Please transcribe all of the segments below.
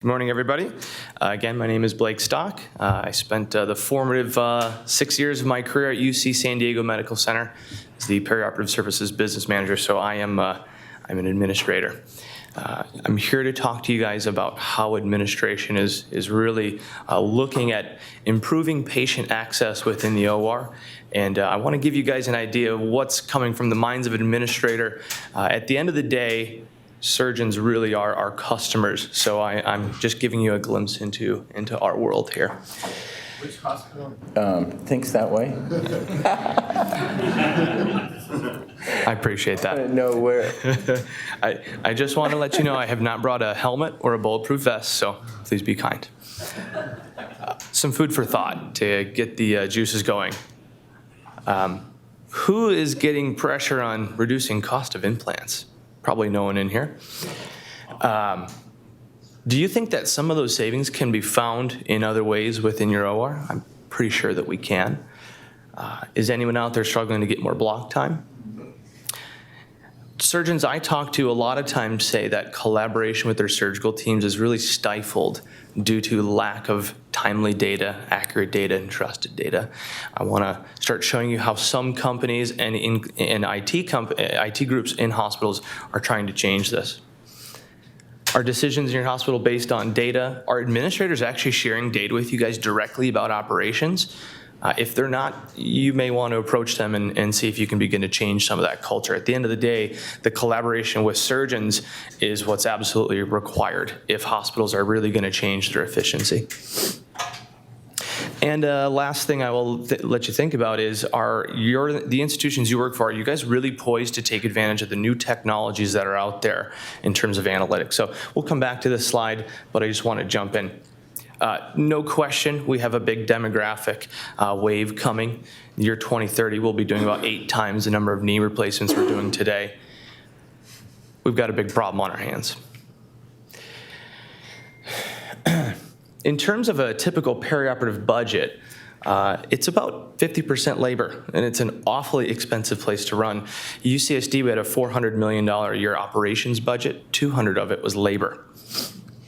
Good morning, everybody. Again, my name is Blake Stock. I spent the formative 6 years of my career at UC San Diego Medical Center as the Perioperative Services Business Manager, so I'm an administrator. I'm here to talk to you guys about how administration is really looking at improving patient access within the OR, and I want to give you guys an idea of what's coming from the minds of an administrator. At the end of the day, surgeons really are our customers, so I'm just giving you a glimpse into our world here. Which hospital? Thinks that way. I appreciate I that. didn't know where. I just want to let you know I have not brought a helmet or a bulletproof vest, so please be kind. Some food for thought to get the juices going. Who is getting pressure on reducing cost of implants? Probably no one in here. Do you think that some of those savings can be found in other ways within your OR? I'm pretty sure that we can. Is anyone out there struggling to get more block time? Surgeons I talk to a lot of times say that collaboration with their surgical teams is really stifled due to lack of timely data, accurate data, and trusted data. I want to start showing you how some companies and IT groups in hospitals are trying to change this. Are decisions in your hospital based on data? Are administrators actually sharing data with you guys directly about operations? If they're not, you may want to approach them and see if you can begin to change some of that culture. At the end of the day, the collaboration with surgeons is what's absolutely required if hospitals are really going to change their efficiency. And last thing I will let you think about is, the institutions you work for, are you guys really poised to take advantage of the new technologies that are out there in terms of analytics? So we'll come back to this slide, but I just want to jump in. No question, we have a big demographic wave coming. In the year 2030, we'll be doing about 8 times the number of knee replacements we're doing today. We've got a big problem on our hands. In terms of a typical perioperative budget, it's about 50% labor, and it's an awfully expensive place to run. UCSD, we had a $400 million a year operations budget. 200 of it was labor.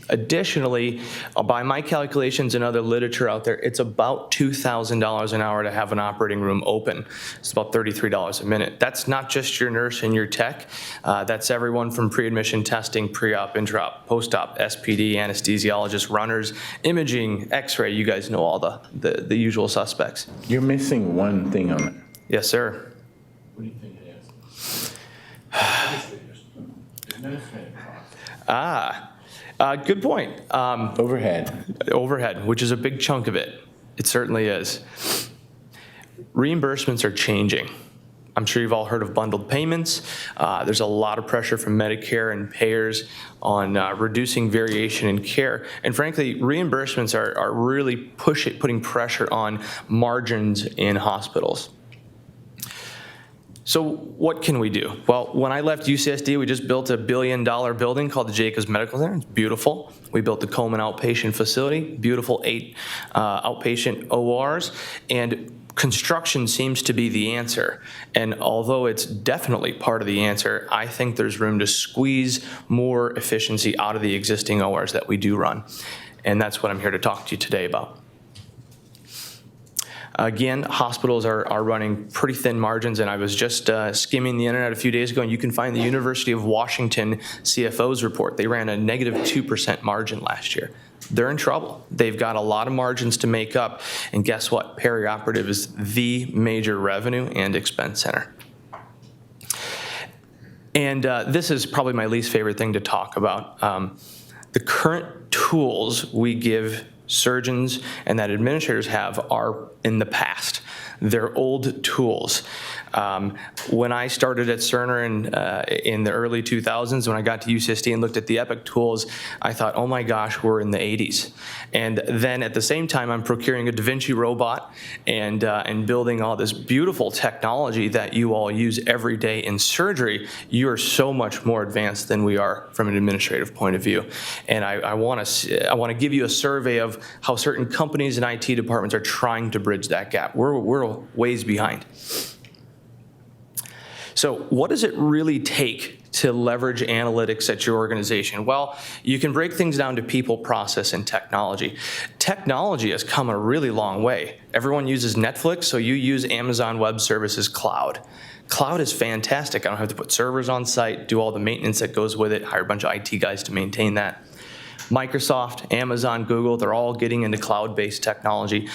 Additionally, by my calculations and other literature out there, it's about $2,000 an hour to have an operating room open. It's about $33 a minute. That's not just your nurse and your tech. That's everyone from pre-admission testing, pre-op, intra-op, post-op, SPD, anesthesiologists, runners, imaging, x-ray. You guys know all the usual suspects. You're missing one thing on it. Yes, sir. What do you think it is? Administrative costs. Good point. Overhead, which is a big chunk of it. It certainly is. Reimbursements are changing. I'm sure you've all heard of bundled payments. There's a lot of pressure from Medicare and payers on reducing variation in care. And frankly, reimbursements are really putting pressure on margins in hospitals. So what can we do? Well, when I left UCSD, we just built a $1 billion building called the Jacobs Medical Center. It's beautiful. We built the Coleman outpatient facility, beautiful 8 outpatient ORs, and construction seems to be the answer. And although it's definitely part of the answer, I think there's room to squeeze more efficiency out of the existing ORs that we do run. And that's what I'm here to talk to you today about. Again, hospitals are running pretty thin margins, and I was just skimming the internet a few days ago, and you can find the University of Washington CFO's report. They ran a negative 2% margin last year. They're in trouble. They've got a lot of margins to make up, and guess what? Perioperative is the major revenue and expense center. And this is probably my least favorite thing to talk about. The current tools we give surgeons and that administrators have are in the past. They're old tools. When I started at Cerner in the early 2000s, when I got to UCSD and looked at the Epic tools, I thought, oh my gosh, we're in the 80s. And then at the same time, I'm procuring a Da Vinci robot and building all this beautiful technology that you all use every day in surgery. You are so much more advanced than we are from an administrative point of view. And I want to give you a survey of how certain companies and IT departments are trying to bridge that gap. We're ways behind. So what does it really take to leverage analytics at your organization? Well, you can break things down to people, process, and technology. Technology has come a really long way. Everyone uses Netflix, so you use Amazon Web Services Cloud. Cloud is fantastic. I don't have to put servers on site, do all the maintenance that goes with it, hire a bunch of IT guys to maintain that. Microsoft, Amazon, Google, they're all getting into cloud-based technology.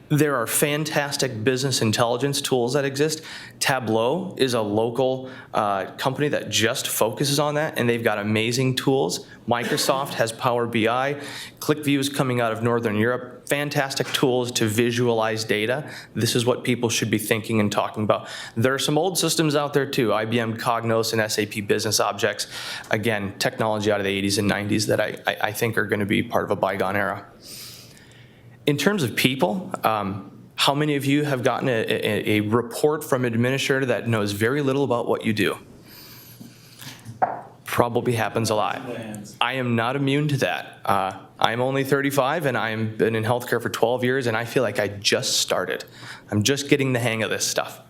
There are fantastic business intelligence tools that exist. Tableau is a local company that just focuses on that, and they've got amazing tools. Microsoft has Power BI. ClickView is coming out of Northern Europe. Fantastic tools to visualize data. This is what people should be thinking and talking about. There are some old systems out there too, IBM Cognos and SAP Business Objects. Again, technology out of the 80s and 90s that I think are going to be part of a bygone era. In terms of people, how many of you have gotten a report from an administrator that knows very little about what you do? Probably happens a lot. I am not immune to that. I'm only 35 and I've been in healthcare for 12 years and I feel like I just started. I'm just getting the hang of this stuff.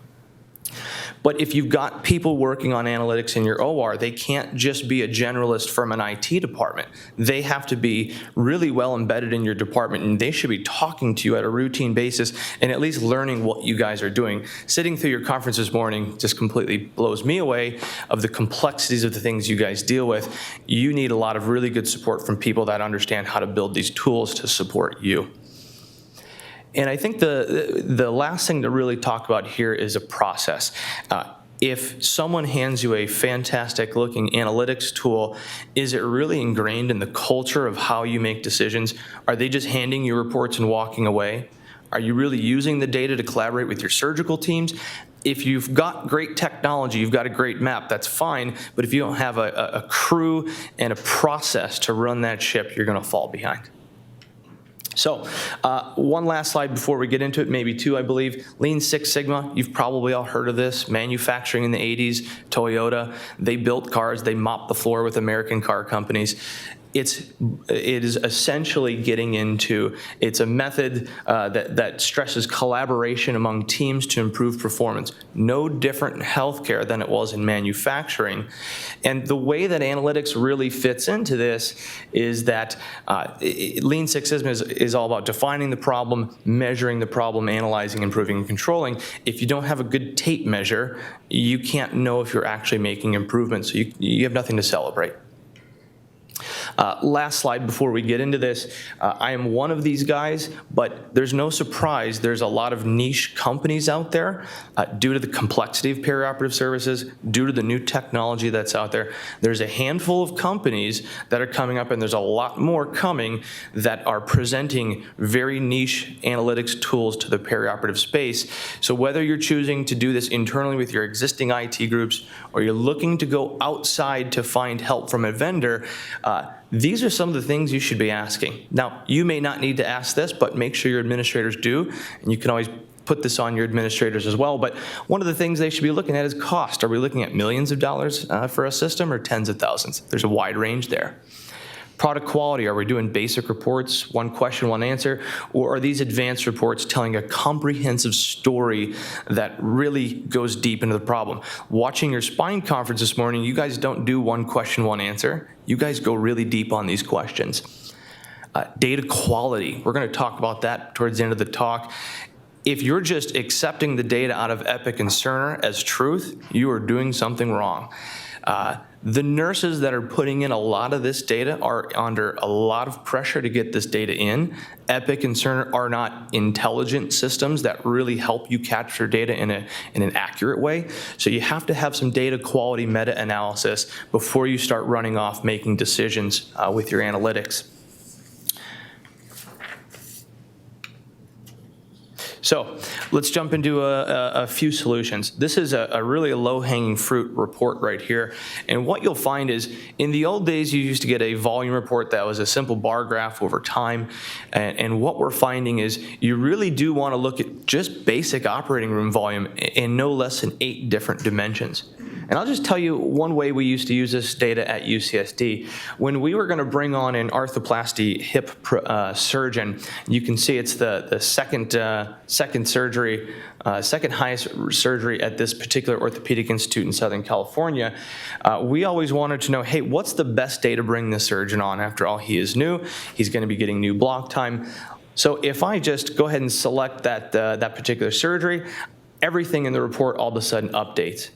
But if you've got people working on analytics in your OR, they can't just be a generalist from an IT department. They have to be really well embedded in your department, and they should be talking to you at a routine basis and at least learning what you guys are doing. Sitting through your conference this morning just completely blows me away of the complexities of the things you guys deal with. You need a lot of really good support from people that understand how to build these tools to support you. And I think the last thing to really talk about here is a process. If someone hands you a fantastic looking analytics tool, is it really ingrained in the culture of how you make decisions? Are they just handing you reports and walking away? Are you really using the data to collaborate with your surgical teams? If you've got great technology, you've got a great map, that's fine. But if you don't have a crew and a process to run that ship, you're going to fall behind. So one last slide before we get into it, maybe two, I believe. Lean Six Sigma, you've probably all heard of this. Manufacturing in the 80s, Toyota, they built cars, they mopped the floor with American car companies. It is essentially getting into, it's a method that stresses collaboration among teams to improve performance. No different in healthcare than it was in manufacturing. And the way that analytics really fits into this is that Lean Six Sigma is all about defining the problem, measuring the problem, analyzing, improving, and controlling. If you don't have a good tape measure, you can't know if you're actually making improvements. So you have nothing to celebrate. Last slide before we get into this. I am one of these guys, but there's no surprise. There's a lot of niche companies out there due to the complexity of perioperative services, due to the new technology that's out there. There's a handful of companies that are coming up, and there's a lot more coming that are presenting very niche analytics tools to the perioperative space. So whether you're choosing to do this internally with your existing IT groups or you're looking to go outside to find help from a vendor, these are some of the things you should be asking. Now, you may not need to ask this, but make sure your administrators do, and you can always put this on your administrators as well. But one of the things they should be looking at is cost. Are we looking at millions of dollars for a system or tens of thousands? There's a wide range there. Product quality, are we doing basic reports, one question, one answer, or are these advanced reports telling a comprehensive story that really goes deep into the problem? Watching your spine conference this morning, you guys don't do one question, one answer. You guys go really deep on these questions. Data quality, we're going to talk about that towards the end of the talk. If you're just accepting the data out of Epic and Cerner as truth, you are doing something wrong. The nurses that are putting in a lot of this data are under a lot of pressure to get this data in. Epic and Cerner are not intelligent systems that really help you capture data in an accurate way. So you have to have some data quality meta-analysis before you start running off making decisions with your analytics. So let's jump into a few solutions. This is a really low-hanging fruit report right here. And what you'll find is in the old days, you used to get a volume report that was a simple bar graph over time. And what we're finding is you really do want to look at just basic operating room volume in no less than 8 different dimensions. And I'll just tell you one way we used to use this data at UCSD. When we were going to bring on an arthroplasty hip surgeon, you can see it's the second surgery, second highest surgery at this particular orthopedic institute in Southern California. We always wanted to know, hey, what's the best day to bring this surgeon on? After all, he is new. He's going to be getting new block time. So if I just go ahead and select that particular surgery, everything in the report all of a sudden updates.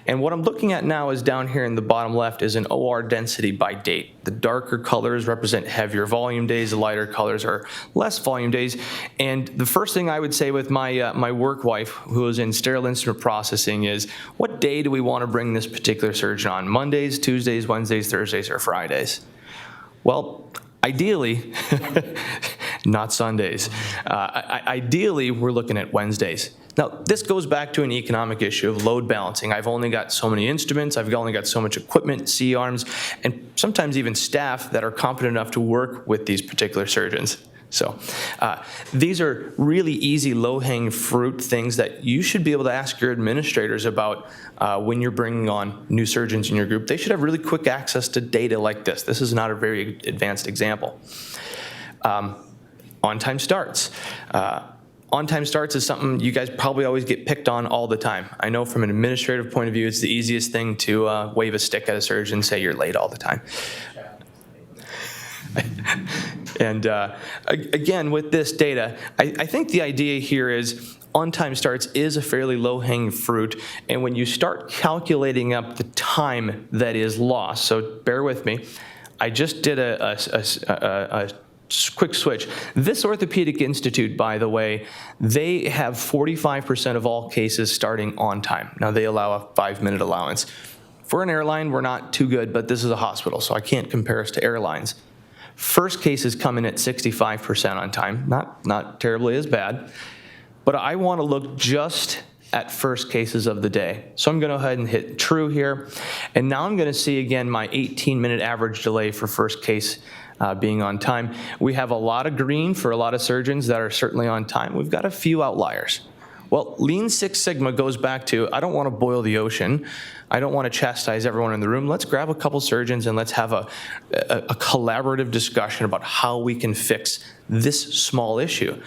And what I'm looking at now is down here in the bottom left is an OR density by date. The darker colors represent heavier volume days, the lighter colors are less volume days. And the first thing I would say with my work wife, who is in sterile instrument processing, is what day do we want to bring this particular surgeon on? Mondays, Tuesdays, Wednesdays, Thursdays, or Fridays? Well, ideally, not Sundays. Ideally, we're looking at Wednesdays. Now, this goes back to an economic issue of load balancing. I've only got so many instruments, I've only got so much equipment, C-arms, and sometimes even staff that are competent enough to work with these particular surgeons. So these are really easy, low-hanging fruit things that you should be able to ask your administrators about when you're bringing on new surgeons in your group. They should have really quick access to data like this. This is not a very advanced example. On-time starts. On-time starts is something you guys probably always get picked on all the time. I know from an administrative point of view, it's the easiest thing to wave a stick at a surgeon and say you're late all the time. And again, with this data, I think the idea here is on-time starts is a fairly low-hanging fruit, and when you start calculating up the time that is lost, so bear with me, I just did a quick switch. This orthopedic institute, by the way, they have 45% of all cases starting on time. Now, they allow a 5-minute allowance. For an airline, we're not too good, but this is a hospital, so I can't compare us to airlines. First cases come in at 65% on time, not terribly as bad, but I want to look just at first cases of the day. So I'm going to go ahead and hit true here, and now I'm going to see again my 18-minute average delay for first case being on time. We have a lot of green for a lot of surgeons that are certainly on time. We've got a few outliers. Well, Lean Six Sigma goes back to, I don't want to boil the ocean. I don't want to chastise everyone in the room. Let's grab a couple surgeons and let's have a collaborative discussion about how we can fix this small issue.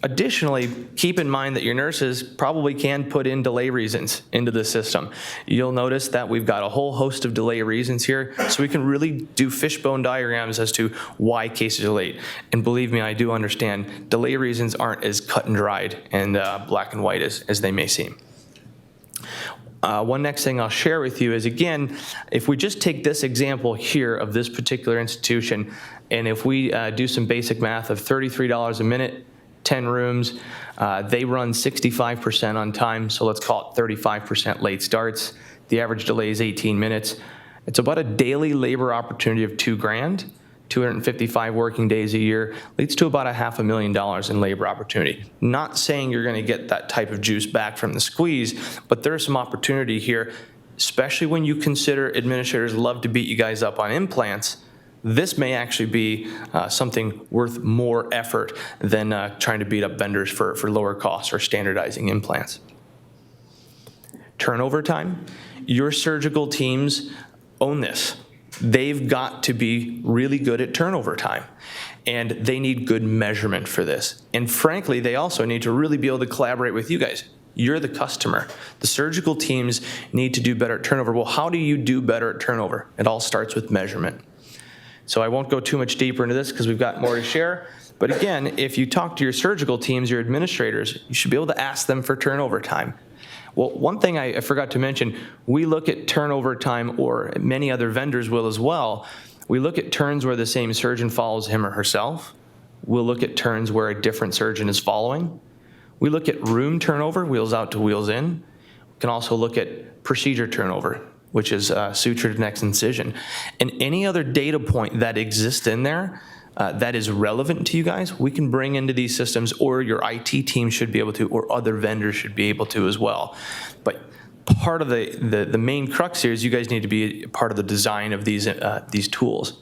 Additionally, keep in mind that your nurses probably can put in delay reasons into the system. You'll notice that we've got a whole host of delay reasons here, so we can really do fishbone diagrams as to why cases are late. And believe me, I do understand delay reasons aren't as cut and dried and black and white as they may seem. One next thing I'll share with you is, again, if we just take this example here of this particular institution, and if we do some basic math of $33 a minute, 10 rooms, they run 65% on time, so let's call it 35% late starts. The average delay is 18 minutes. It's about a daily labor opportunity of $2,000, 255 working days a year, leads to about $500,000 in labor opportunity. Not saying you're gonna get that type of juice back from the squeeze, but there's some opportunity here, especially when you consider administrators love to beat you guys up on implants. This may actually be something worth more effort than trying to beat up vendors for lower costs or standardizing implants. Turnover time. Your surgical teams own this. They've got to be really good at turnover time, and they need good measurement for this. And frankly, they also need to really be able to collaborate with you guys. You're the customer. The surgical teams need to do better at turnover. Well, how do you do better at turnover? It all starts with measurement. So I won't go too much deeper into this because we've got more to share. But again, if you talk to your surgical teams, your administrators, you should be able to ask them for turnover time. Well, one thing I forgot to mention, we look at turnover time, or many other vendors will as well. We look at turns where the same surgeon follows him or herself. We'll look at turns where a different surgeon is following. We look at room turnover, wheels out to wheels in. We can also look at procedure turnover, which is suture to next incision. And any other data point that exists in there that is relevant to you guys, we can bring into these systems, or your IT team should be able to, or other vendors should be able to as well. But part of the main crux here is you guys need to be part of the design of these tools.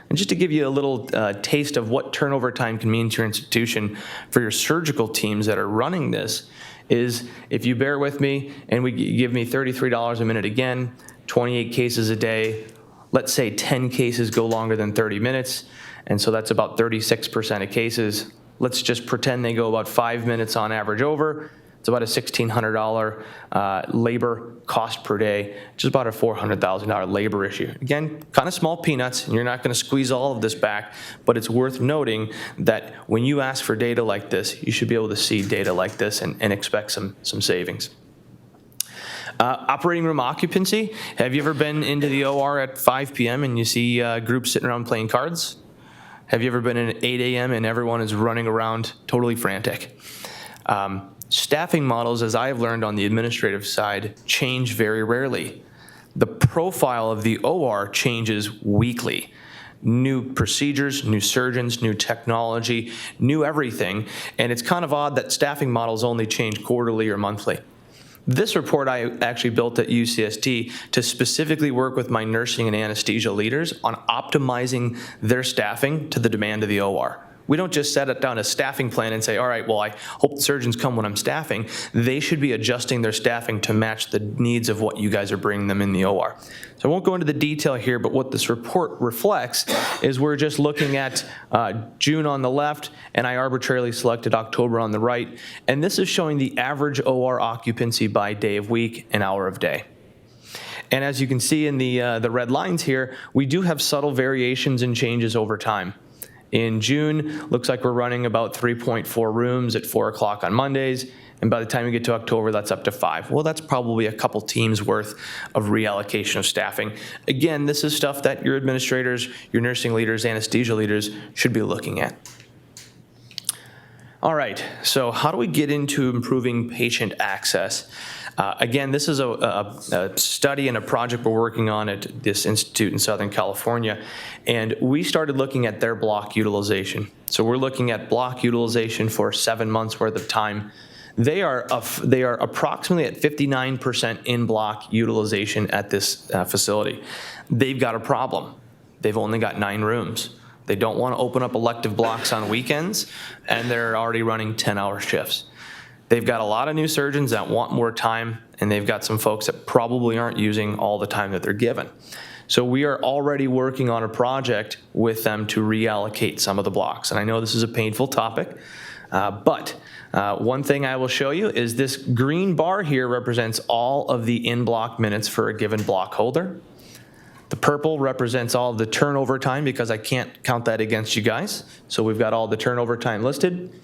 And just to give you a little taste of what turnover time can mean to your institution for your surgical teams that are running this, is if you bear with me and give me $33 a minute again, 28 cases a day, let's say 10 cases go longer than 30 minutes, and so that's about 36% of cases. Let's just pretend they go about 5 minutes on average over. It's about a $1,600 labor cost per day, just about a $400,000 labor issue. Again, kind of small peanuts, and you're not going to squeeze all of this back, but it's worth noting that when you ask for data like this, you should be able to see data like this and expect some savings. Operating room occupancy. Have you ever been into the OR at 5 p.m. and you see groups sitting around playing cards? Have you ever been in at 8 a.m. and everyone is running around totally frantic? Staffing models, as I have learned on the administrative side, change very rarely. The profile of the OR changes weekly. New procedures, new surgeons, new technology, new everything, and it's kind of odd that staffing models only change quarterly or monthly. This report I actually built at UCSD to specifically work with my nursing and anesthesia leaders on optimizing their staffing to the demand of the OR. We don't just set it down a staffing plan and say, all right, well, I hope the surgeons come when I'm staffing. They should be adjusting their staffing to match the needs of what you guys are bringing them in the OR. So I won't go into the detail here, but what this report reflects is we're just looking at June on the left, and I arbitrarily selected October on the right. And this is showing the average OR occupancy by day of week and hour of day. And as you can see in the red lines here, we do have subtle variations and changes over time. In June, looks like we're running about 3.4 rooms at 4 o'clock on Mondays, and by the time we get to October, that's up to 5. Well, that's probably a couple teams worth of reallocation of staffing. Again, this is stuff that your administrators, your nursing leaders, anesthesia leaders should be looking at. All right, so how do we get into improving patient access? Again, this is a study and a project we're working on at this institute in Southern California, and we started looking at their block utilization. So we're looking at block utilization for 7 months worth of time. They are approximately at 59% in block utilization at this facility. They've got a problem. They've only got 9 rooms. They don't want to open up elective blocks on weekends, and they're already running 10-hour shifts. They've got a lot of new surgeons that want more time, and they've got some folks that probably aren't using all the time that they're given. So we are already working on a project with them to reallocate some of the blocks. And I know this is a painful topic, but one thing I will show you is this green bar here represents all of the in-block minutes for a given block holder. The purple represents all of the turnover time because I can't count that against you guys. So we've got all the turnover time listed.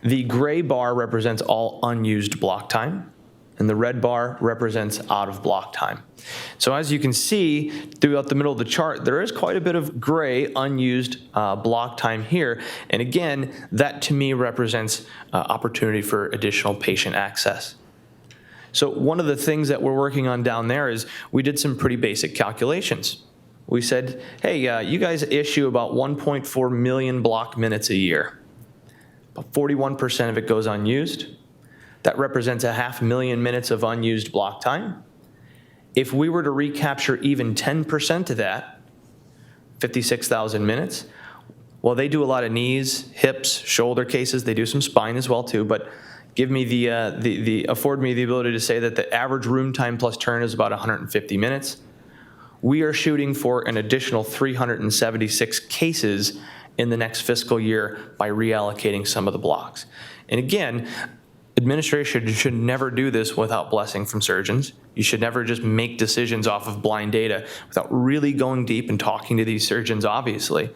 The gray bar represents all unused block time, and the red bar represents out of block time. So as you can see throughout the middle of the chart, there is quite a bit of gray unused block time here. And again, that to me represents opportunity for additional patient access. So one of the things that we're working on down there is we did some pretty basic calculations. We said, hey, you guys issue about 1.4 million block minutes a year. About 41% of it goes unused. That represents 500,000 minutes of unused block time. If we were to recapture even 10% of that, 56,000 minutes, well, they do a lot of knees, hips, shoulder cases. They do some spine as well too, but afford me the ability to say that the average room time plus turn is about 150 minutes. We are shooting for an additional 376 cases in the next fiscal year by reallocating some of the blocks. And again, administration should never do this without blessing from surgeons. You should never just make decisions off of blind data without really going deep and talking to these surgeons, obviously.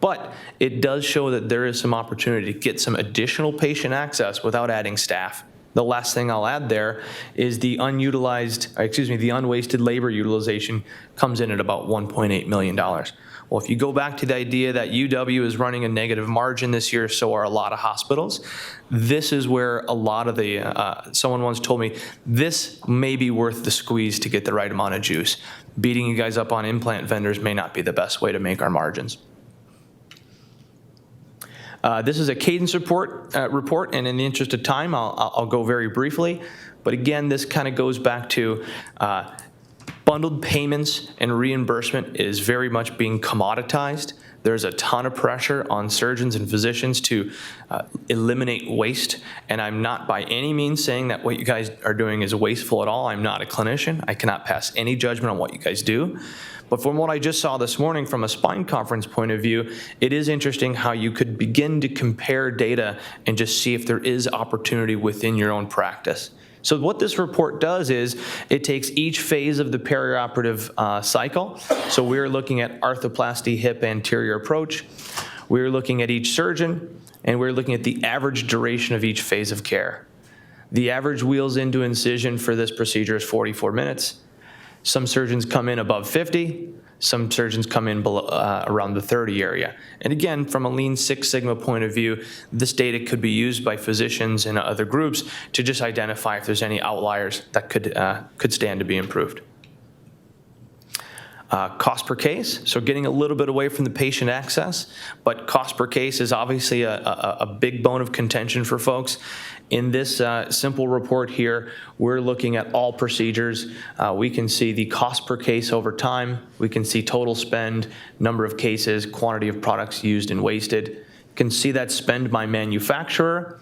But it does show that there is some opportunity to get some additional patient access without adding staff. The last thing I'll add there is the unwasted labor utilization comes in at about $1.8 million. Well, if you go back to the idea that UW is running a negative margin this year, so are a lot of hospitals, this is where a lot of the, someone once told me, this may be worth the squeeze to get the right amount of juice. Beating you guys up on implant vendors may not be the best way to make our margins. This is a Cadence report, and in the interest of time, I'll go very briefly. But again, this kind of goes back to bundled payments and reimbursement is very much being commoditized. There's a ton of pressure on surgeons and physicians to eliminate waste, and I'm not by any means saying that what you guys are doing is wasteful at all. I'm not a clinician. I cannot pass any judgment on what you guys do. But from what I just saw this morning from a spine conference point of view, it is interesting how you could begin to compare data and just see if there is opportunity within your own practice. So what this report does is it takes each phase of the perioperative cycle. So we're looking at arthroplasty, hip anterior approach. We're looking at each surgeon, and we're looking at the average duration of each phase of care. The average wheels into incision for this procedure is 44 minutes. Some surgeons come in above 50. Some surgeons come in below, around the 30 area. And again, from a Lean Six Sigma point of view, this data could be used by physicians and other groups to just identify if there's any outliers that could stand to be improved. Cost per case, so getting a little bit away from the patient access, but cost per case is obviously a big bone of contention for folks. In this simple report here, we're looking at all procedures. We can see the cost per case over time. We can see total spend, number of cases, quantity of products used and wasted. You can see that spend by manufacturer,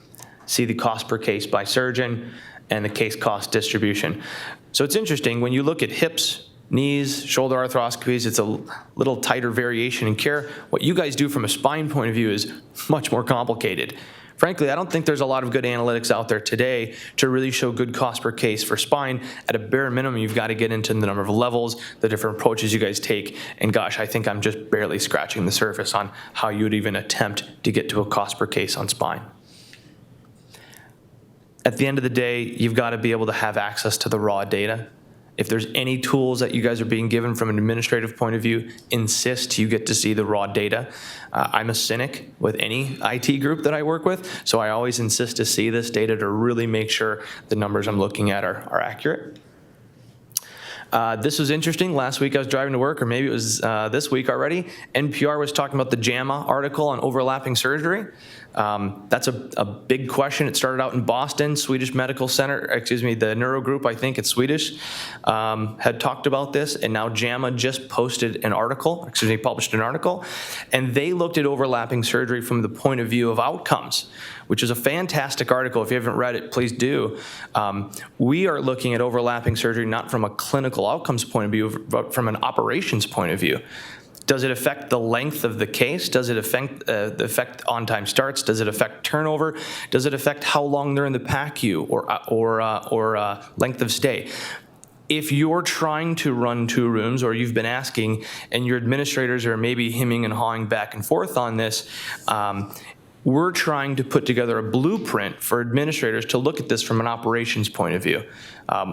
see the cost per case by surgeon, and the case cost distribution. So it's interesting, when you look at hips, knees, shoulder arthroscopies, it's a little tighter variation in care. What you guys do from a spine point of view is much more complicated. Frankly, I don't think there's a lot of good analytics out there today to really show good cost per case for spine. At a bare minimum, you've got to get into the number of levels, the different approaches you guys take, and gosh, I think I'm just barely scratching the surface on how you would even attempt to get to a cost per case on spine. At the end of the day, you've got to be able to have access to the raw data. If there's any tools that you guys are being given from an administrative point of view, insist you get to see the raw data. I'm a cynic with any IT group that I work with, so I always insist to see this data to really make sure the numbers I'm looking at are accurate. This was interesting. Last week I was driving to work, or maybe it was this week already. NPR was talking about the JAMA article on overlapping surgery. That's a big question. It started out in Boston. Swedish Medical Center, excuse me, the neuro group, I think it's Swedish, had talked about this, and now JAMA just posted an article, published an article, and they looked at overlapping surgery from the point of view of outcomes, which is a fantastic article. If you haven't read it, please do. We are looking at overlapping surgery not from a clinical outcomes point of view, but from an operations point of view. Does it affect the length of the case? Does it affect the effect on-time starts? Does it affect turnover? Does it affect how long they're in the PACU or length of stay? If you're trying to run 2 rooms, or you've been asking, and your administrators are maybe hemming and hawing back and forth on this, we're trying to put together a blueprint for administrators to look at this from an operations point of view.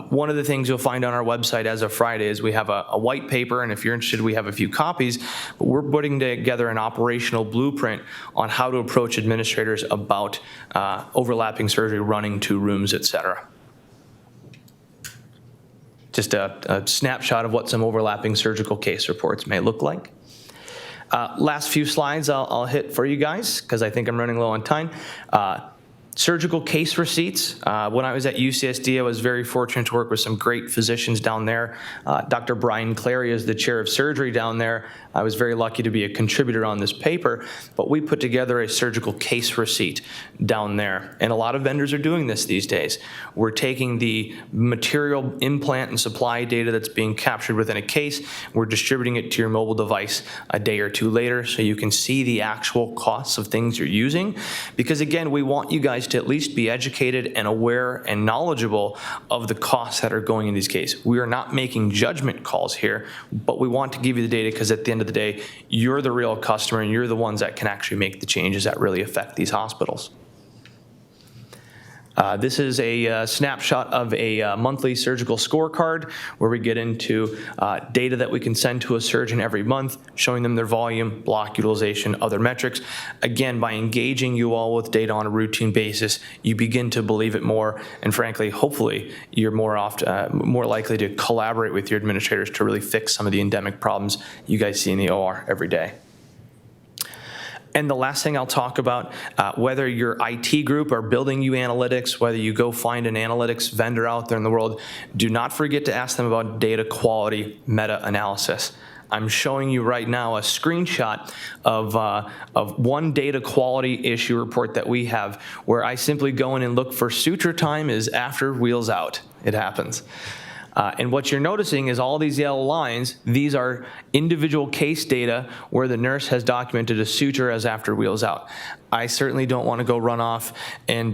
One of the things you'll find on our website as of Friday is we have a white paper, and if you're interested, we have a few copies, but we're putting together an operational blueprint on how to approach administrators about overlapping surgery, running 2 rooms, et cetera. Just a snapshot of what some overlapping surgical case reports may look like. Last few slides I'll hit for you guys, because I think I'm running low on time. Surgical case receipts. When I was at UCSD, I was very fortunate to work with some great physicians down there. Dr. Brian Clary is the chair of surgery down there. I was very lucky to be a contributor on this paper, but we put together a surgical case receipt down there, and a lot of vendors are doing this these days. We're taking the material, implant, and supply data that's being captured within a case, we're distributing it to your mobile device a day or 2 later so you can see the actual costs of things you're using, because again, we want you guys to at least be educated and aware and knowledgeable of the costs that are going in these cases. We are not making judgment calls here, but we want to give you the data because at the end of the day, you're the real customer and you're the ones that can actually make the changes that really affect these hospitals. This is a snapshot of a monthly surgical scorecard where we get into data that we can send to a surgeon every month, showing them their volume, block utilization, other metrics. Again, by engaging you all with data on a routine basis, you begin to believe it more, and frankly, hopefully, you're more likely to collaborate with your administrators to really fix some of the endemic problems you guys see in the OR every day. And the last thing I'll talk about, whether your IT group are building you analytics, whether you go find an analytics vendor out there in the world, do not forget to ask them about data quality meta-analysis. I'm showing you right now a screenshot of one data quality issue report that we have, where I simply go in and look for suture time is after wheels out. It happens. And what you're noticing is all these yellow lines, these are individual case data where the nurse has documented a suture as after wheels out. I certainly don't want to go run off and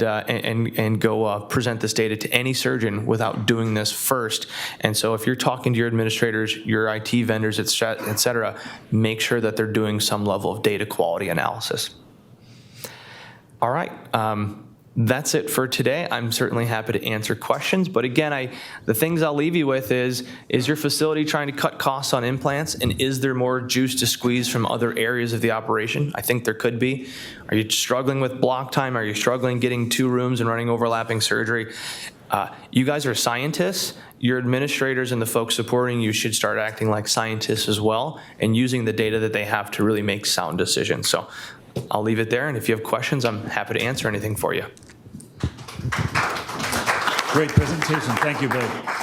go present this data to any surgeon without doing this first. And so if you're talking to your administrators, your IT vendors, et cetera, make sure that they're doing some level of data quality analysis. All right. That's it for today. I'm certainly happy to answer questions, but again, the things I'll leave you with is your facility trying to cut costs on implants, and is there more juice to squeeze from other areas of the operation? I think there could be. Are you struggling with block time? Are you struggling getting 2 rooms and running overlapping surgery? You guys are scientists. Your administrators and the folks supporting you should start acting like scientists as well and using the data that they have to really make sound decisions. So I'll leave it there, and if you have questions, I'm happy to answer anything for you. Great presentation. Thank you both.